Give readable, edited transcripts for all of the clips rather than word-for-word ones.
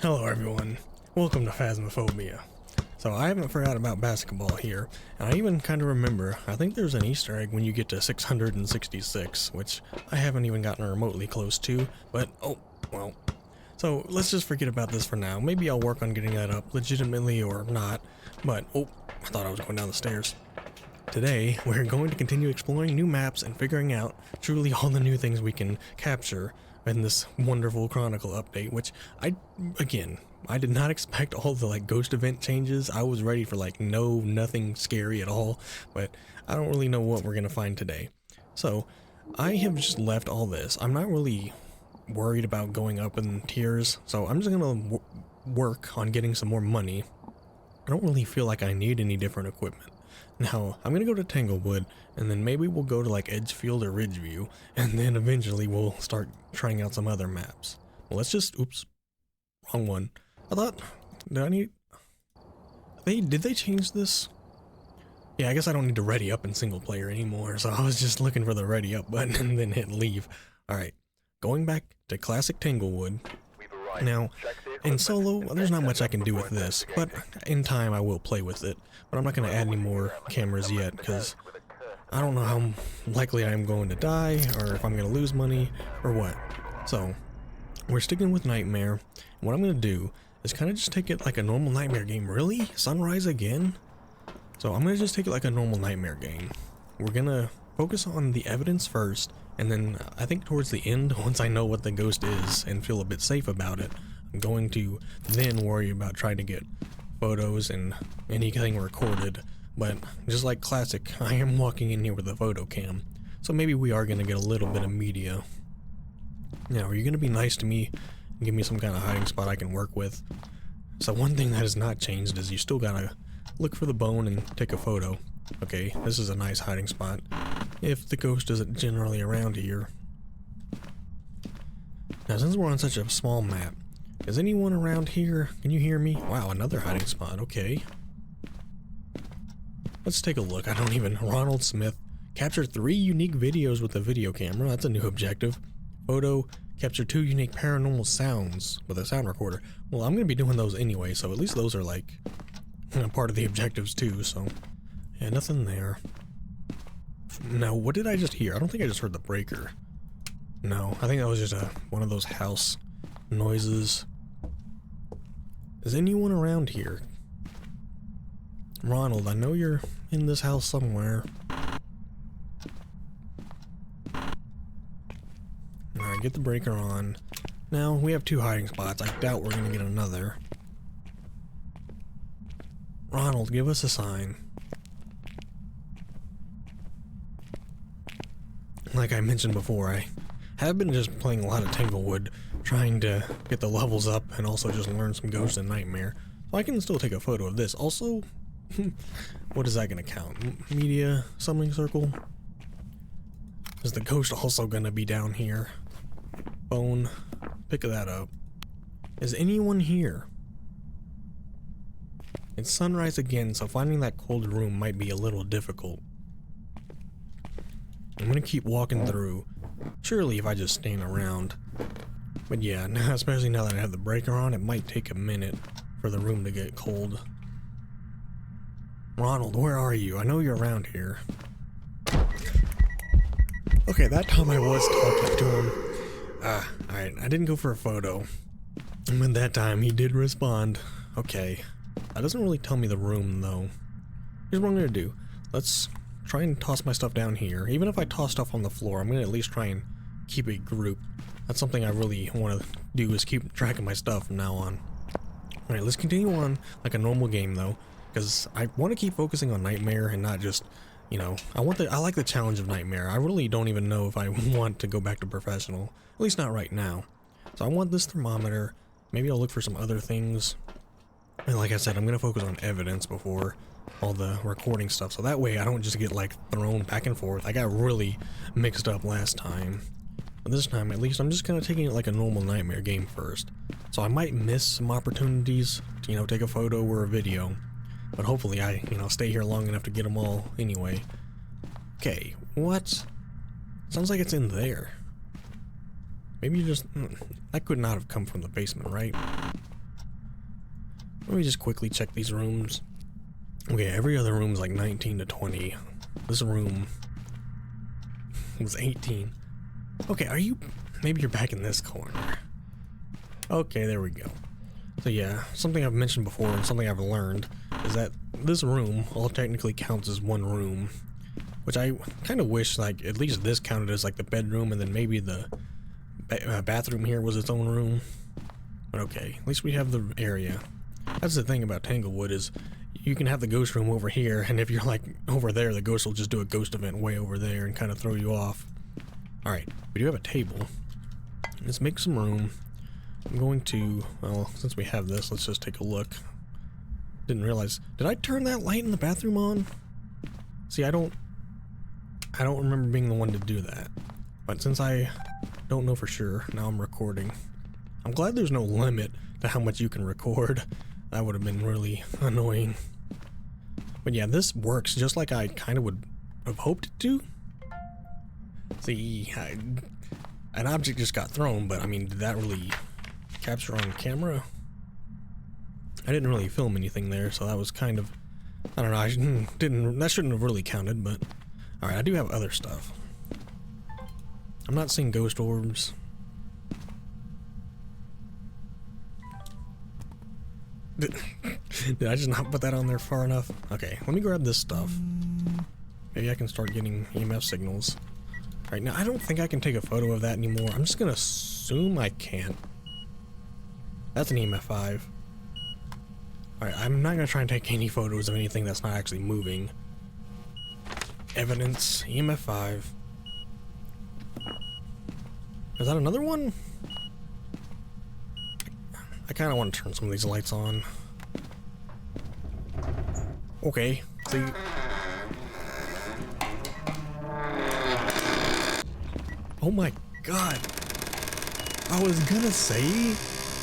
Hello everyone, welcome to Phasmophobia. So I haven't forgot about basketball here, and I even kind of remember, I think there's an Easter egg when you get to 666, which I haven't even gotten remotely close to, but oh, well. So let's just forget about this for now. Maybe I'll work on getting that up legitimately or not, but oh, I thought I was going down the stairs. Today, we're going to continue exploring new maps and figuring out truly all the new things we can capture in this wonderful Chronicle update, which I did not expect all the ghost event changes. I was ready for nothing scary at all, but I don't really know what we're gonna find today. So I have just left all this. I'm not really worried about going up in tiers, so I'm just gonna work on getting some more money. I don't really feel like I need any different equipment. Now, I'm gonna go to Tanglewood, and then maybe we'll go to Edgefield or Ridgeview, and then eventually we'll start trying out some other maps. Well, let's just, oops, wrong one. I thought, did they change this? Yeah, I guess I don't need to ready up in single player anymore, so I was just looking for the ready up button and then hit leave. Alright, going back to classic Tanglewood. Now, in solo, there's not much I can do with this, but in time I will play with it. But I'm not going to add any more cameras yet, because I don't know how likely I'm going to die, or if I'm going to lose money, or what. So, we're sticking with Nightmare. What I'm going to do is kind of just take it like a normal Nightmare game. Really? Sunrise again? So I'm going to just take it like a normal Nightmare game. We're going to focus on the evidence first, and then I think towards the end, once I know what the ghost is and feel a bit safe about it, I'm going to then worry about trying to get photos and anything recorded. But just like classic, I am walking in here with a photo cam, so maybe we are going to get a little bit of media. Now, are you going to be nice to me and give me some kind of hiding spot I can work with? So one thing that has not changed is you still got to look for the bone and take a photo. Okay, this is a nice hiding spot, if the ghost isn't generally around here. Now, since we're on such a small map, is anyone around here? Can you hear me? Wow, another hiding spot, okay. Let's take a look. I don't even... Ronald Smith. Capture 3 unique videos with a video camera. That's a new objective. Photo. Capture 2 unique paranormal sounds with a sound recorder. Well, I'm going to be doing those anyway, so at least those are part of the objectives too, so... Yeah, nothing there. Now, what did I just hear? I don't think I just heard the breaker. No, I think that was just one of those house noises. Is anyone around here? Ronald, I know you're in this house somewhere. Alright, get the breaker on. Now, we have 2 hiding spots. I doubt we're gonna get another. Ronald, give us a sign. Like I mentioned before, I have been just playing a lot of Tanglewood, trying to get the levels up and also just learn some Ghost and Nightmare. So I can still take a photo of this. Also, what is that going to count? Media summoning circle? Is the ghost also going to be down here? Bone, pick that up. Is anyone here? It's sunrise again, so finding that cold room might be a little difficult. I'm gonna keep walking through. Surely if I just stand around. But yeah, especially now that I have the breaker on, it might take a minute for the room to get cold. Ronald, where are you? I know you're around here. Okay, that time I was talking to him. Alright, I didn't go for a photo. But that time he did respond. Okay. That doesn't really tell me the room though. Here's what I'm gonna do. Let's try and toss my stuff down here. Even if I toss stuff on the floor, I'm gonna at least try and keep it grouped. That's something I really want to do, is keep track of my stuff from now on. Alright, let's continue on like a normal game though, because I want to keep focusing on Nightmare and not just, you know, I like the challenge of Nightmare. I really don't even know if I want to go back to professional, at least not right now. So I want this thermometer. Maybe I'll look for some other things. And like I said, I'm gonna focus on evidence before all the recording stuff, so that way I don't just get thrown back and forth. I got really mixed up last time. But this time, at least, I'm just kind of taking it like a normal Nightmare game first. So I might miss some opportunities to, you know, take a photo or a video. But hopefully I, you know, stay here long enough to get them all anyway. Okay, what? Sounds like it's in there. Maybe you just... that could not have come from the basement, right? Let me just quickly check these rooms. Okay, every other room is like 19 to 20. This room was 18. Okay, are you... Maybe you're back in this corner. Okay, there we go. So yeah, something I've mentioned before and something I've learned is that this room all technically counts as one room. Which I kind of wish, like, at least this counted as like the bedroom and then maybe the bathroom here was its own room. But okay, at least we have the area. That's the thing about Tanglewood is you can have the ghost room over here, and if you're like over there, the ghost will just do a ghost event way over there and kind of throw you off. Alright, we do have a table. Let's make some room. I'm going to, well, since we have this, let's just take a look. Didn't realize, did I turn that light in the bathroom on? See, I don't remember being the one to do that. But since I don't know for sure, now I'm recording. I'm glad there's no limit to how much you can record. That would have been really annoying. But yeah, this works just like I kind of would have hoped it to. See, an object just got thrown, but I mean, did that really capture on camera? I didn't really film anything there, so that was kind of, I don't know, that shouldn't have really counted, but alright, I do have other stuff. I'm not seeing ghost orbs. Did I just not put that on there far enough? Okay, let me grab this stuff. Maybe I can start getting EMF signals. Alright, now I don't think I can take a photo of that anymore. I'm just gonna assume I can't. That's an EMF 5. Alright, I'm not gonna try and take any photos of anything that's not actually moving. Evidence, EMF 5. Is that another one? I kind of want to turn some of these lights on. Okay, see. Oh my god. I was gonna say,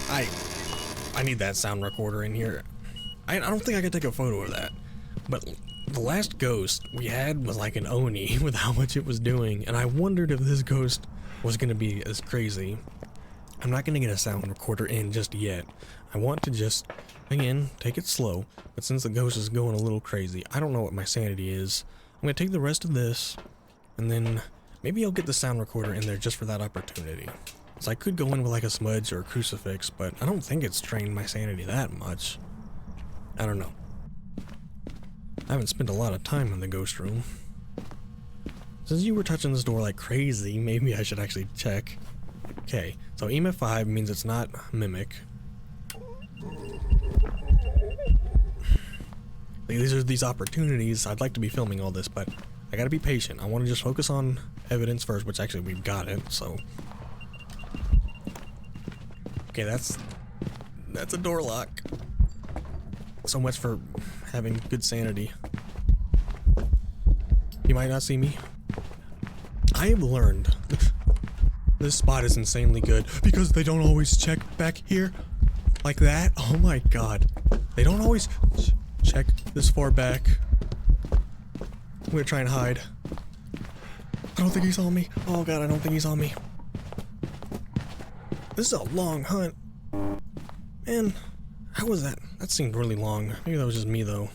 I need that sound recorder in here. I don't think I could take a photo of that. But the last ghost we had was like an Oni with how much it was doing, and I wondered if this ghost was gonna be as crazy. I'm not gonna get a sound recorder in just yet. I want to just, again, take it slow, but since the ghost is going a little crazy, I don't know what my sanity is. I'm gonna take the rest of this, and then maybe I'll get the sound recorder in there just for that opportunity. So I could go in with like a smudge or a crucifix, but I don't think it's drained my sanity that much. I don't know. I haven't spent a lot of time in the ghost room. Since you were touching this door like crazy, maybe I should actually check. Okay, so EMF 5 means it's not mimic. These are these opportunities. I'd like to be filming all this, but I gotta be patient. I want to just focus on evidence first, which actually we've got it, so. Okay, that's a door lock. So much for having good sanity. You might not see me. I have learned this spot is insanely good because they don't always check back here like that. Oh my god. They don't always check this far back. I'm gonna try and hide. I don't think he saw me. Oh god, I don't think he saw me. This is a long hunt. Man, how was that? That seemed really long. Maybe that was just me though.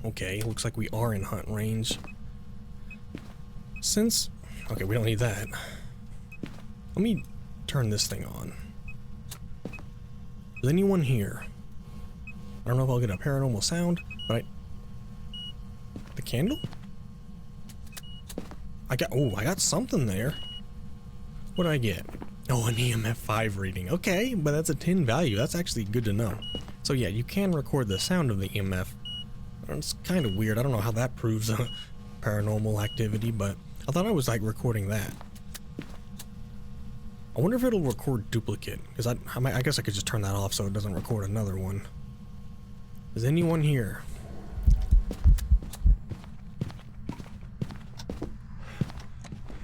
Okay, looks like we are in hunt range. Since... Okay, we don't need that. Let me turn this thing on. Is anyone here? I don't know if I'll get a paranormal sound, but the candle? I got something there. What did I get? Oh, an EMF 5 reading. Okay, but that's a 10 value. That's actually good to know. So yeah, you can record the sound of the EMF. It's kind of weird. I don't know how that proves a paranormal activity, but I thought I was like recording that. I wonder if it'll record duplicate, because I guess I could just turn that off so it doesn't record another one. Is anyone here?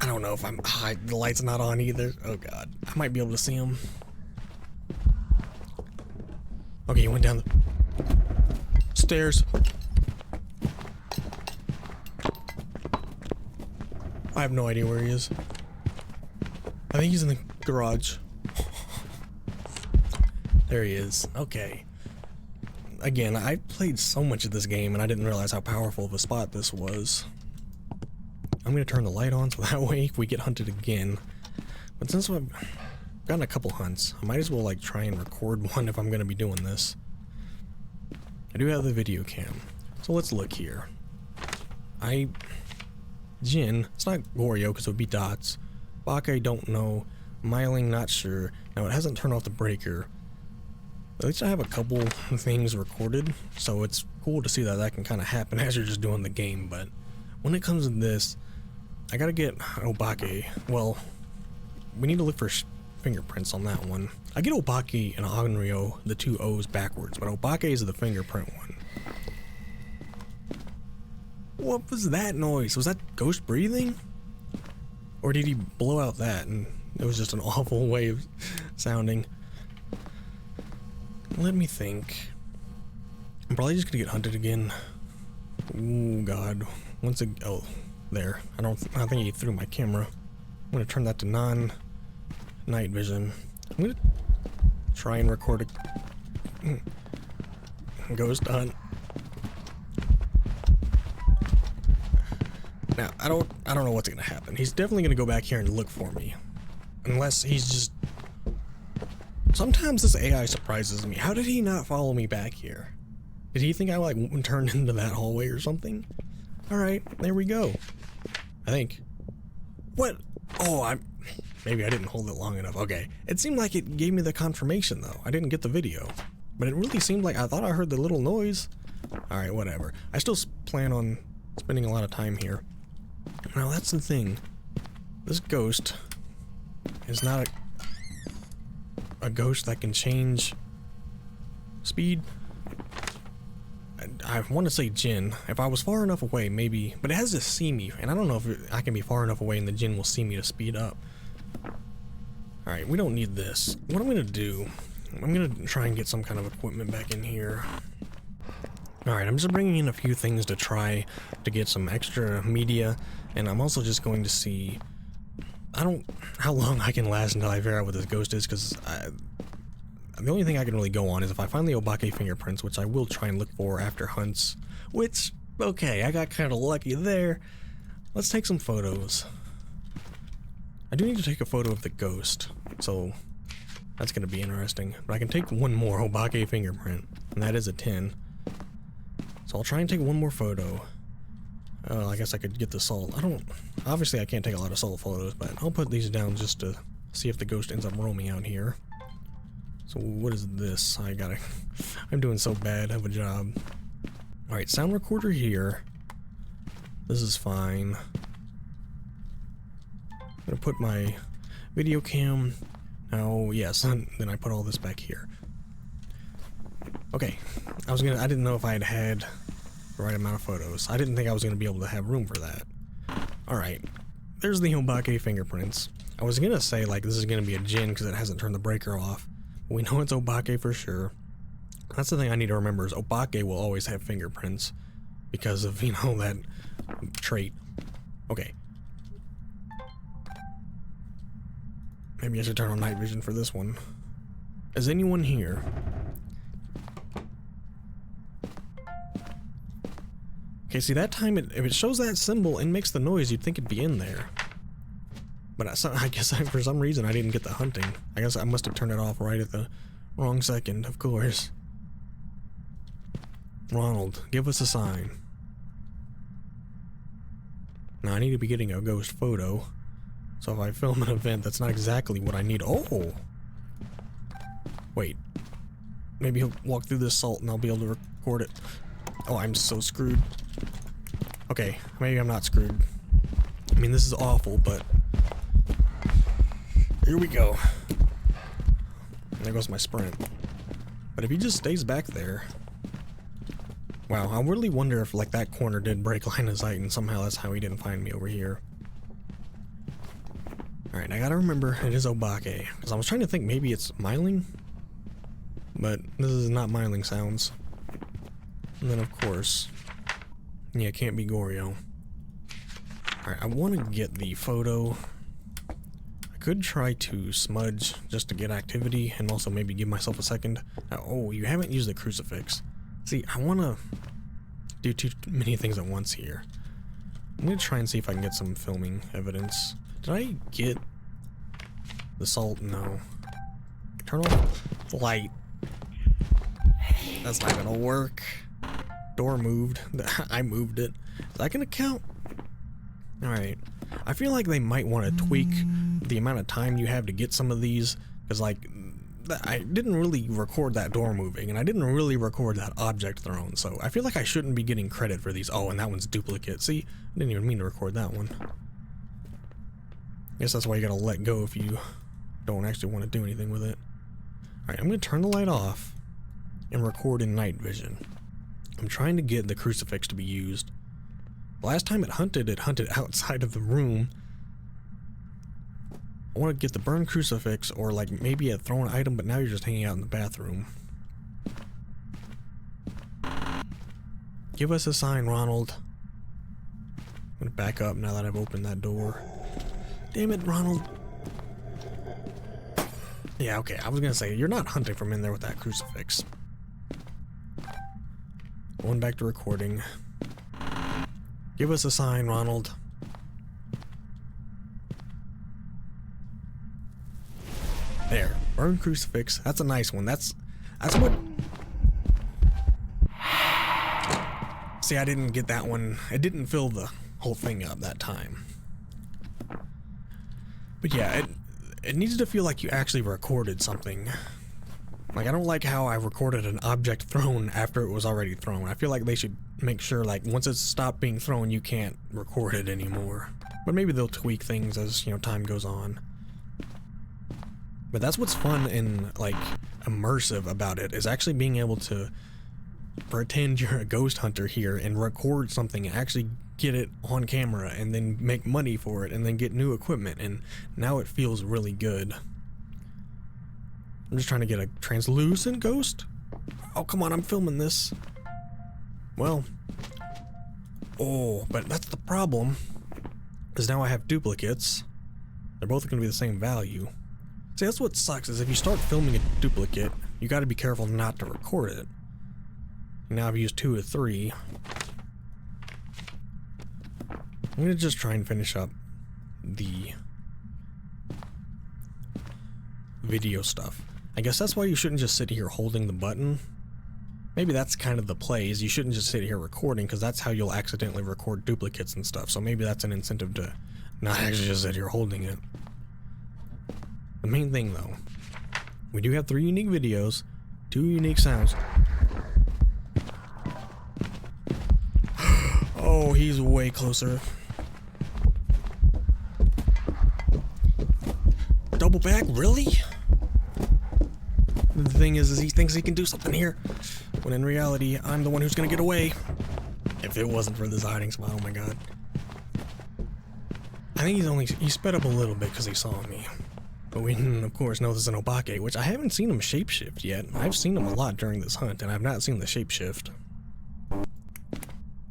I don't know if I'm... the light's not on either. Oh god. I might be able to see him. Okay, he went down the stairs. I have no idea where he is. I think he's in the garage. There he is. Okay. again, I played so much of this game and I didn't realize how powerful of a spot this was. I'm gonna turn the light on so that way if we get hunted again. But since I've gotten a couple hunts, I might as well like try and record one if I'm gonna be doing this. I do have the video cam, so let's look here. Jin, it's not Goryo because it would be dots. Bake, don't know. Myling, not sure. Now it hasn't turned off the breaker. At least I have a couple things recorded, so it's cool to see that that can kind of happen as you're just doing the game. But when it comes to this, I gotta get Obake. Well, we need to look for fingerprints on that one. I get Obake and Onryo, the two O's backwards, but Obake is the fingerprint one. What was that noise? Was that ghost breathing? Or did he blow out that and it was just an awful way of sounding? Let me think. I'm probably just gonna get hunted again. Ooh, God. Oh, there. I think he threw my camera. I'm gonna turn that to non-night vision. I'm gonna try and record a ghost hunt. Now, I don't know what's gonna happen. He's definitely gonna go back here and look for me. Unless he's just... Sometimes this AI surprises me. How did he not follow me back here? Did he think I like turned into that hallway or something? Alright, there we go. I think. What? Oh, maybe I didn't hold it long enough. Okay. It seemed like it gave me the confirmation though. I didn't get the video. But it really seemed like I thought I heard the little noise. Alright, whatever. I still plan on spending a lot of time here. Now that's the thing. This ghost is not a ghost that can change speed. I want to say Jin. If I was far enough away, maybe, but it has to see me, and I don't know if I can be far enough away and the Jin will see me to speed up. Alright, we don't need this. What I'm gonna do, I'm gonna try and get some kind of equipment back in here. Alright, I'm just bringing in a few things to try to get some extra media, and I'm also just going to see how long I can last until I figure out what this ghost is, because the only thing I can really go on is if I find the Obake fingerprints, which I will try and look for after hunts, which, okay, I got kind of lucky there. Let's take some photos. I do need to take a photo of the ghost, so that's going to be interesting. But I can take one more Obake fingerprint, and that is a 10. So I'll try and take one more photo. I guess I could get the salt. Obviously I can't take a lot of salt photos, but I'll put these down just to see if the ghost ends up roaming out here. So what is this? I'm doing so bad of a job. Alright, sound recorder here. This is fine. I'm gonna put my video cam. Now, yes, then I put all this back here. Okay, I didn't know if I had the right amount of photos. I didn't think I was gonna be able to have room for that. Alright, there's the Obake fingerprints. I was gonna say, like, this is gonna be a Jin because it hasn't turned the breaker off. But we know it's Obake for sure. That's the thing I need to remember is Obake will always have fingerprints because of, you know, that trait. Okay. Maybe I should turn on night vision for this one. Is anyone here? Okay, see that time, if it shows that symbol and makes the noise, you'd think it'd be in there. But I guess for some reason I didn't get the hunting. I guess I must have turned it off right at the wrong second, of course. Ronald, give us a sign. Now I need to be getting a ghost photo. So if I film an event, that's not exactly what I need. Oh! Wait. Maybe he'll walk through this salt and I'll be able to record it. Oh, I'm so screwed. Okay, maybe I'm not screwed. I mean, this is awful, but... Here we go. And there goes my sprint. But if he just stays back there... Wow, I really wonder if, like, that corner did break line of sight and somehow that's how he didn't find me over here. Alright, I gotta remember, it is Obake. Because I was trying to think maybe it's Myling? But this is not Myling sounds. And then, of course... Yeah, it can't be Goryo. Alright, I want to get the photo. I could try to smudge just to get activity and also maybe give myself a second. Oh, you haven't used the crucifix. See, I want to do too many things at once here. I'm going to try and see if I can get some filming evidence. Did I get the salt? No. Turn off the light. That's not going to work. Door moved. I moved it. Is that going to count? Alright. I feel like they might want to tweak the amount of time you have to get some of these. Because, like, I didn't really record that door moving, and I didn't really record that object thrown, so I feel like I shouldn't be getting credit for these. Oh, and that one's duplicate. See, I didn't even mean to record that one. Guess that's why you gotta let go if you don't actually want to do anything with it. Alright, I'm gonna turn the light off and record in night vision. I'm trying to get the crucifix to be used. Last time it hunted outside of the room. I want to get the burned crucifix, or like maybe a thrown item, but now you're just hanging out in the bathroom. Give us a sign, Ronald. I'm gonna back up now that I've opened that door. Damn it, Ronald. Yeah, okay, I was gonna say, you're not hunting from in there with that crucifix. Going back to recording. Give us a sign, Ronald. There, burned crucifix. That's a nice one. That's what. See, I didn't get that one. It didn't fill the whole thing up that time. But yeah, it needed to feel like you actually recorded something. Like, I don't like how I recorded an object thrown after it was already thrown. I feel like they should make sure, like, once it's stopped being thrown, you can't record it anymore. But maybe they'll tweak things as, you know, time goes on. But that's what's fun and, like, immersive about it, is actually being able to pretend you're a ghost hunter here and record something and actually get it on camera and then make money for it and then get new equipment, and now it feels really good. I'm just trying to get a translucent ghost? Oh, come on, I'm filming this. Well. Oh, but that's the problem, is now I have duplicates. They're both going to be the same value. See, that's what sucks, is if you start filming a duplicate, you gotta be careful not to record it. Now I've used 2 or 3. I'm gonna just try and finish up the video stuff. I guess that's why you shouldn't just sit here holding the button. Maybe that's kind of the play, is you shouldn't just sit here recording, because that's how you'll accidentally record duplicates and stuff. So maybe that's an incentive to not actually just sit here holding it. The main thing, though, we do have 3 unique videos, 2 unique sounds. Oh, he's way closer. Double back, really? The thing is he thinks he can do something here, when in reality, I'm the one who's gonna get away. If it wasn't for this hiding spot, oh my god. I think he sped up a little bit because he saw me. But we, of course, know this is an Obake, which I haven't seen him shapeshift yet. I've seen him a lot during this hunt, and I've not seen the shapeshift.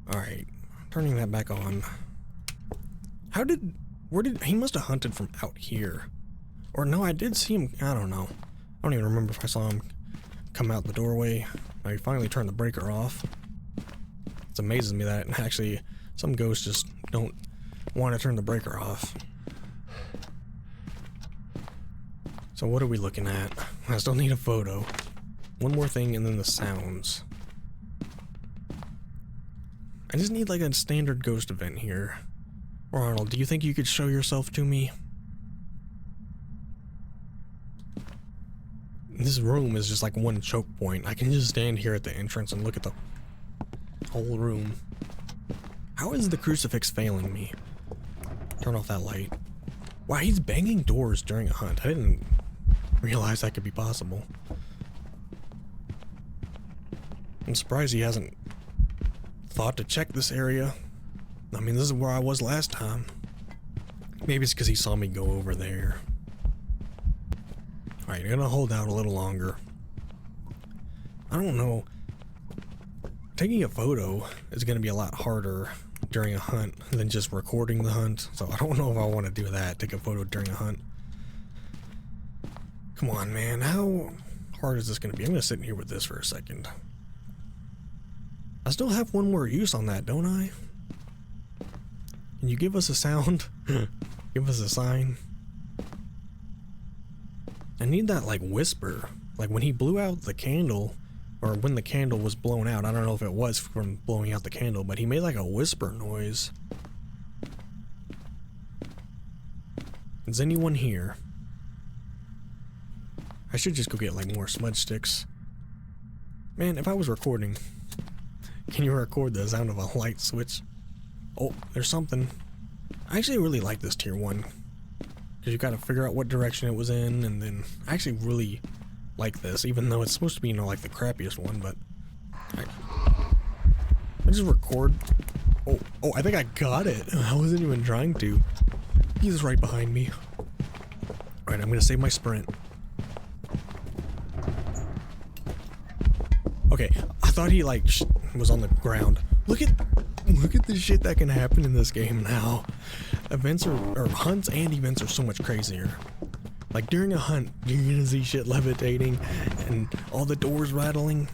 Alright, turning that back on. He must have hunted from out here. Or no, I did see him, I don't know. I don't even remember if I saw him come out the doorway. I finally turned the breaker off. It amazes me that actually some ghosts just don't want to turn the breaker off. So what are we looking at? I still need a photo. One more thing and then the sounds. I just need like a standard ghost event here. Ronald, do you think you could show yourself to me? This room is just like one choke point. I can just stand here at the entrance and look at the whole room. How is the crucifix failing me? Turn off that light. Wow, he's banging doors during a hunt. I didn't realize that could be possible. I'm surprised he hasn't thought to check this area. I mean, this is where I was last time. Maybe it's because he saw me go over there. Alright, I'm gonna hold out a little longer. I don't know. Taking a photo is gonna be a lot harder during a hunt than just recording the hunt. So I don't know if I want to do that, take a photo during a hunt. Come on, man. How hard is this gonna be? I'm gonna sit in here with this for a second. I still have one more use on that, don't I? Can you give us a sound? Give us a sign. I need that, like, whisper. Like, when he blew out the candle, or when the candle was blown out, I don't know if it was from blowing out the candle, but he made, like, a whisper noise. Is anyone here? I should just go get, like, more smudge sticks. Man, if I was recording, can you record the sound of a light switch? Oh, there's something. I actually really like this tier 1. Because you gotta figure out what direction it was in, and then I actually really like this, even though it's supposed to be, you know, like the crappiest one, but I just record. Oh, I think I got it. I wasn't even trying to. He's right behind me. Alright, I'm gonna save my sprint. Okay, I thought he, like, was on the ground. Look at the shit that can happen in this game now. Events or hunts and events are so much crazier. Like, during a hunt, you're gonna see shit levitating and all the doors rattling.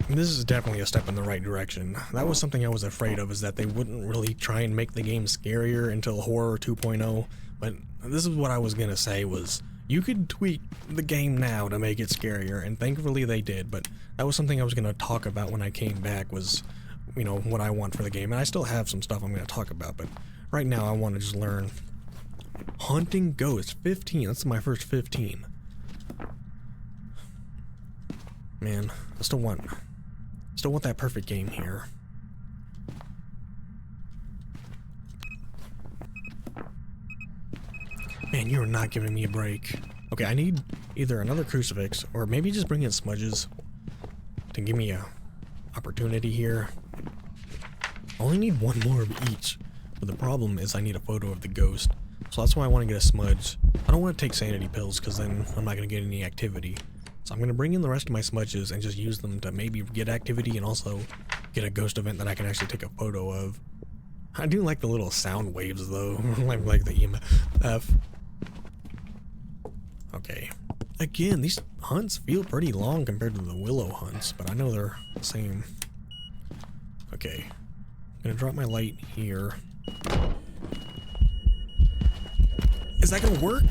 And this is definitely a step in the right direction. That was something I was afraid of, is that they wouldn't really try and make the game scarier until Horror 2.0. But this is what I was gonna say was, you could tweak the game now to make it scarier, and thankfully they did, but that was something I was gonna talk about when I came back, was, you know, what I want for the game. And I still have some stuff I'm gonna talk about, but right now I want to just learn. Hunting ghosts, 15, that's my first 15. Man, I still want that perfect game here. Man, you're not giving me a break. Okay, I need either another crucifix, or maybe just bring in smudges to give me a opportunity here. I only need one more of each, but the problem is I need a photo of the ghost. So that's why I want to get a smudge. I don't want to take sanity pills, because then I'm not going to get any activity. So I'm going to bring in the rest of my smudges and just use them to maybe get activity and also get a ghost event that I can actually take a photo of. I do like the little sound waves though, like the EMF. Okay. Again, these hunts feel pretty long compared to the willow hunts, but I know they're the same. Okay. I'm going to drop my light here. Is that gonna work?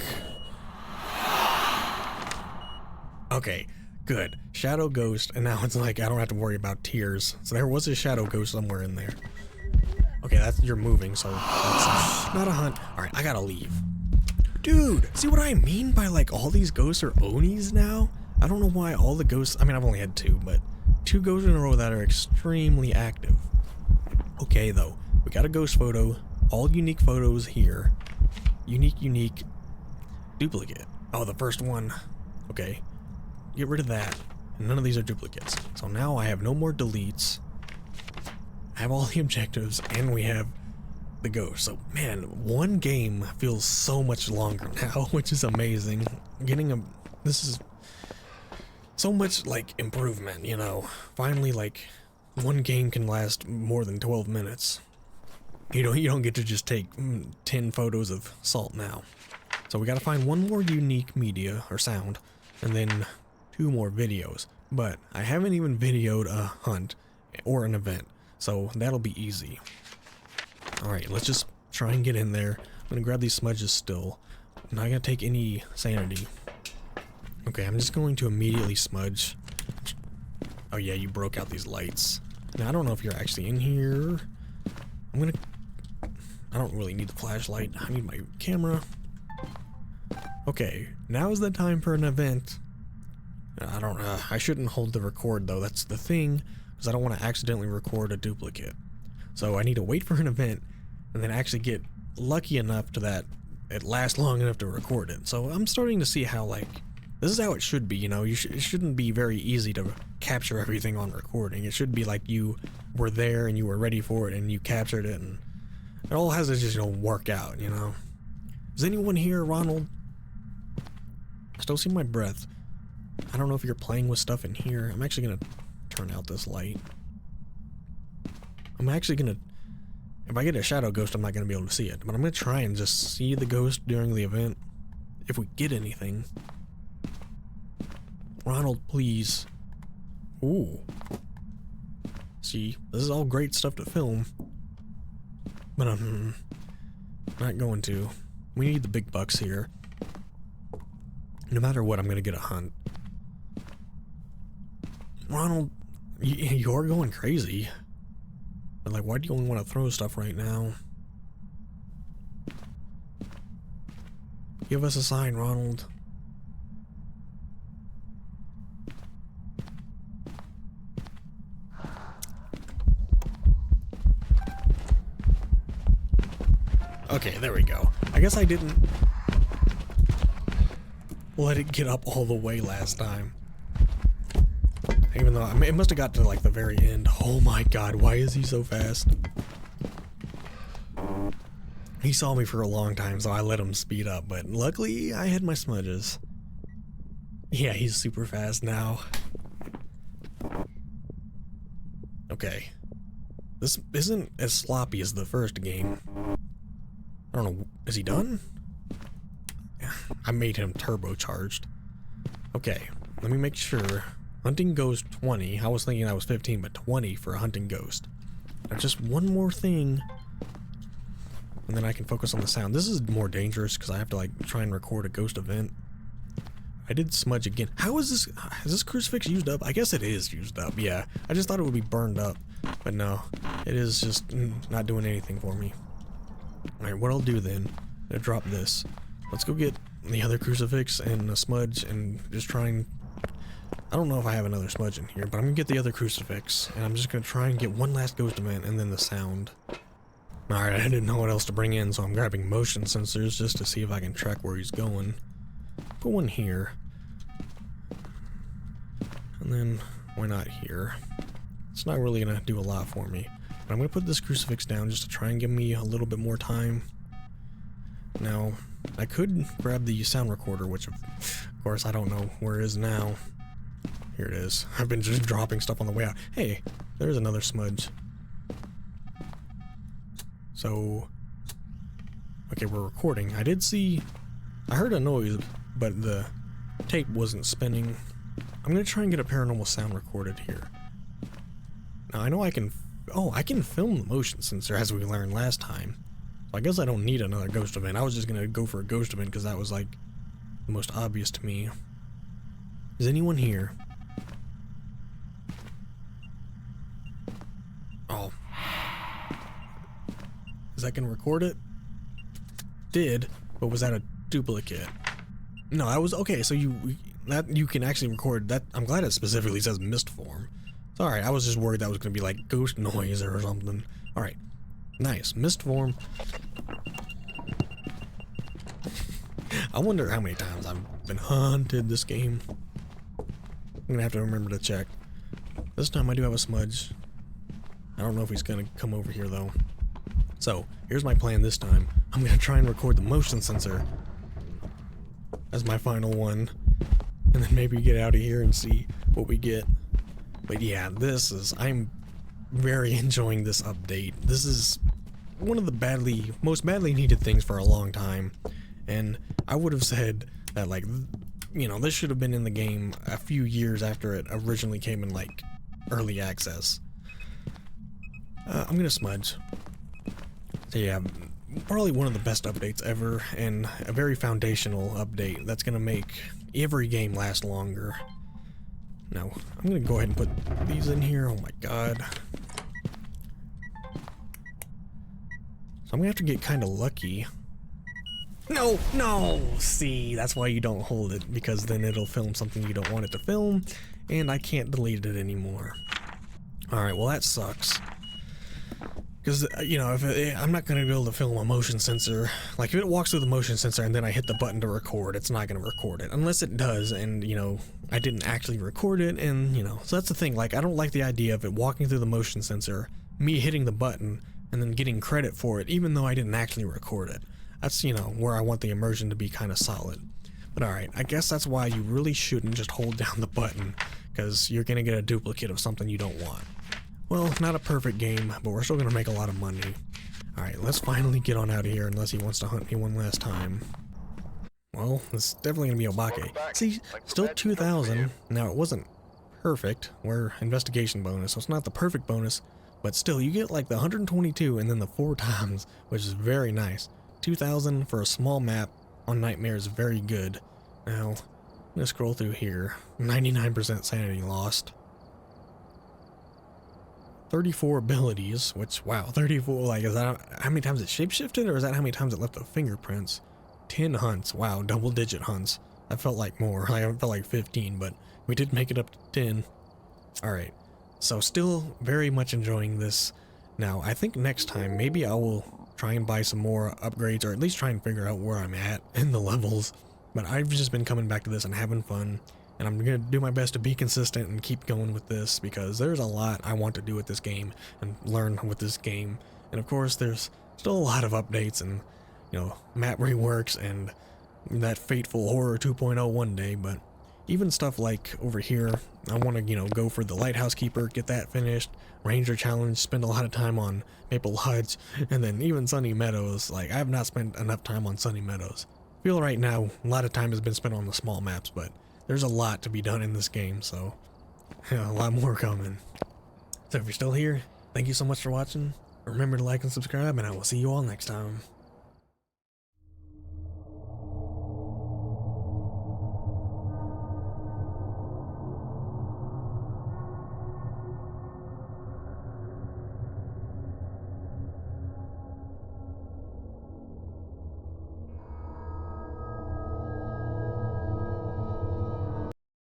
Okay, good. Shadow ghost, and now it's like I don't have to worry about tears. So there was a shadow ghost somewhere in there. Okay, you're moving, so that's not a hunt. Alright, I gotta leave. Dude, see what I mean by, like, all these ghosts are Onis now? I don't know why all the ghosts, I mean, I've only had 2, but 2 ghosts in a row that are extremely active. Okay, though, we got a ghost photo, all unique photos here. Unique duplicate. Oh, the first one. Okay. Get rid of that. None of these are duplicates. So now I have no more deletes. I have all the objectives, and we have the ghost. So, man, one game feels so much longer now, which is amazing. This is so much, like, improvement, you know. Finally, like, one game can last more than 12 minutes. You don't get to just take 10 photos of salt now. So we gotta find one more unique media, or sound, and then 2 more videos. But I haven't even videoed a hunt, or an event, so that'll be easy. Alright, let's just try and get in there. I'm gonna grab these smudges still. I'm not gonna take any sanity. Okay, I'm just going to immediately smudge. Oh yeah, you broke out these lights. Now I don't know if you're actually in here. I don't really need the flashlight. I need my camera. Okay, now is the time for an event. I shouldn't hold the record though, that's the thing, because I don't want to accidentally record a duplicate. So I need to wait for an event, and then actually get lucky enough to that it lasts long enough to record it. So I'm starting to see how, like, this is how it should be, you know. It shouldn't be very easy to capture everything on recording. It should be like you were there and you were ready for it and you captured it, and it all has to just, you know, work out, you know. Is anyone here, Ronald? I still see my breath. I don't know if you're playing with stuff in here. I'm actually gonna turn out this light. I'm actually gonna, if I get a shadow ghost, I'm not gonna be able to see it, but I'm gonna try and just see the ghost during the event, if we get anything. Ronald, please. Ooh. See, this is all great stuff to film. But I'm not going to. We need the big bucks here. No matter what, I'm gonna get a hunt. Ronald, you're going crazy. But like, why do you only want to throw stuff right now? Give us a sign, Ronald. Okay, there we go. I guess I didn't let it get up all the way last time. Even though, I mean, it must have got to like the very end. Oh my god, why is he so fast? He saw me for a long time, so I let him speed up, but luckily I had my smudges. Yeah, he's super fast now. Okay. This isn't as sloppy as the first game. I don't know, is he done? I made him turbocharged. Okay, let me make sure. Hunting Ghost 20. I was thinking that was 15, but 20 for a Hunting Ghost. Now just one more thing, and then I can focus on the sound. This is more dangerous because I have to like try and record a ghost event. I did smudge again. How is this crucifix used up? I guess it is used up, yeah. I just thought it would be burned up, but no. It is just not doing anything for me. Alright, what I'll do then, I'm gonna drop this. Let's go get the other crucifix and a smudge and just try and... I don't know if I have another smudge in here, but I'm gonna get the other crucifix, and I'm just gonna try and get one last ghost event and then the sound. Alright, I didn't know what else to bring in, so I'm grabbing motion sensors just to see if I can track where he's going. Put one here. And then, why not here? It's not really gonna do a lot for me. But I'm gonna put this crucifix down just to try and give me a little bit more time. Now, I could grab the sound recorder, which of course I don't know where it is now. Here it is. I've been just dropping stuff on the way out. Hey, there's another smudge. So, okay, we're recording. I heard a noise, but the tape wasn't spinning. I'm gonna try and get a paranormal sound recorded here. Now I know I can film the motion sensor as we learned last time. So I guess I don't need another ghost event. I was just gonna go for a ghost event because that was like the most obvious to me. Is anyone here? Oh. Is that gonna record it? Did, but was that a duplicate? No, that was okay. So you can actually record that. I'm glad it specifically says mist form. It's alright. I was just worried that was gonna be like ghost noise or something. All right, nice mist form. I wonder how many times I've been hunted this game. I'm gonna have to remember to check. This time I do have a smudge. I don't know if he's gonna come over here though. So, here's my plan this time. I'm gonna try and record the motion sensor as my final one, and then maybe get out of here and see what we get. But yeah, I'm very enjoying this update. This is one of the most badly needed things for a long time, and I would have said that, like, you know, this should have been in the game a few years after it originally came in, like, early access. I'm gonna smudge. So yeah, probably one of the best updates ever, and a very foundational update that's gonna make every game last longer. Now, I'm gonna go ahead and put these in here. Oh my god. So I'm gonna have to get kind of lucky. No, no! See, that's why you don't hold it, because then it'll film something you don't want it to film, and I can't delete it anymore. Alright, well that sucks. Because, you know, I'm not going to be able to film a motion sensor. Like, if it walks through the motion sensor and then I hit the button to record, it's not going to record it. Unless it does, and, you know, I didn't actually record it, and, you know. So that's the thing, like, I don't like the idea of it walking through the motion sensor, me hitting the button, and then getting credit for it, even though I didn't actually record it. That's, you know, where I want the immersion to be kind of solid. But alright, I guess that's why you really shouldn't just hold down the button, because you're going to get a duplicate of something you don't want. Well, not a perfect game, but we're still gonna make a lot of money. Alright, let's finally get on out of here unless he wants to hunt me one last time. Well, it's definitely gonna be Obake. See, still 2,000. Now, it wasn't perfect. We're investigation bonus, so it's not the perfect bonus, but still, you get like the 122 and then the 4 times, which is very nice. 2,000 for a small map on Nightmare is very good. Now, I'm gonna scroll through here. 99% sanity lost. 34 abilities, which, wow, 34, like, is that how many times it shapeshifted, or is that how many times it left the fingerprints? 10 hunts, wow, double-digit hunts. I felt like more, like, I felt like 15, but we did make it up to 10. Alright, so still very much enjoying this. Now, I think next time, maybe I will try and buy some more upgrades, or at least try and figure out where I'm at in the levels. But I've just been coming back to this and having fun, and I'm going to do my best to be consistent and keep going with this, because there's a lot I want to do with this game and learn with this game. And of course, there's still a lot of updates and, you know, map reworks and that fateful Horror 2.0 one day, but even stuff like over here, I want to, you know, go for the Lighthouse Keeper, get that finished, Ranger Challenge, spend a lot of time on Maple Lodge, and then even Sunny Meadows. Like, I have not spent enough time on Sunny Meadows. I feel right now a lot of time has been spent on the small maps, but there's a lot to be done in this game, so yeah, a lot more coming. So if you're still here, thank you so much for watching. Remember to like and subscribe, and I will see you all next time.